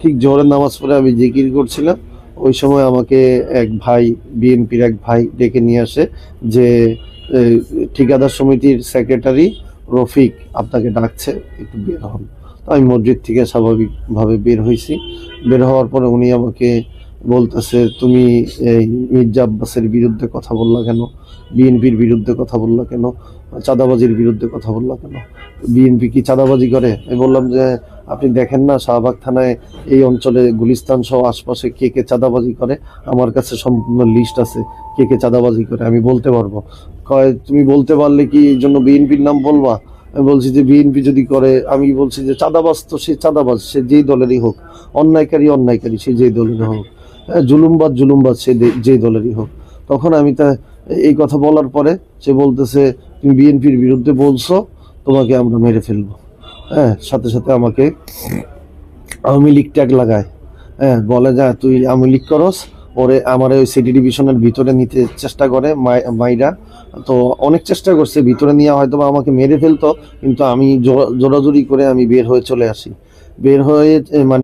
ঠিক জোহরের নামাজ পড়ে আমি জিকির করছিলাম, ওই সময় আমাকে এক ভাই, বিএনপির এক ভাই ডেকে নিয়ে আসে যে এ, ঠিকাদার সমিতির সেক্রেটারি রফিক আপনাকে ডাকছে, একটু বের হন। তো আমি মসজিদ থেকে স্বাভাবিকভাবে বের হয়েছি। বের হওয়ার পরে উনি আমাকে বলতেছে, তুমি এই মির্জা আব্বাসের বিরুদ্ধে কথা বললা কেন, বিএনপির বিরুদ্ধে কথা বললা কেন, চাঁদাবাজির বিরুদ্ধে কথা বললা কেন, বিএনপি কি চাঁদাবাজি করে? আমি বললাম যে আপনি দেখেন না শাহবাগ থানায় এই অঞ্চলে গুলিস্তান সহ আশপাশে কে কে চাঁদাবাজি করে, আমার কাছে সম্পূর্ণ লিস্ট আছে কে কে চাঁদাবাজি করে, আমি বলতে পারবো। কয় তুমি বলতে পারলে কি এই জন্য বিএনপির নাম বলবা? আমি বলছি যে বিএনপি যদি করে, আমি বলছি যে চাঁদাবাজ তো সে চাঁদাবাজ, সে যেই দলেরই হোক, অন্যায়কারী সে যেই দলেরই হোক, জুলুমবাজ সে যেই দলেরই হোক। তখন আমি তা এই কথা বলার পরে সে বলতেছে, তুমি বিএনপির বিরুদ্ধে বলছো, তোমাকে আমরা মেরে ফেলবো। হ্যাঁ, সাথে সাথে আমাকে আওয়ামী লীগ ট্যাগ লাগায়। হ্যাঁ, বলে যা তুই আওয়ামী লীগ করস, ওরে আমার ওই সিটি ডিভিশনের ভিতরে নিতে চেষ্টা করে মাইরা। তো অনেক চেষ্টা করছে, ভিতরে নিয়ে হয়তো বা আমাকে মেরে ফেলতো, কিন্তু আমি জোরাজুরি করে আমি বের হয়ে চলে আসি। বের হয়ে মানে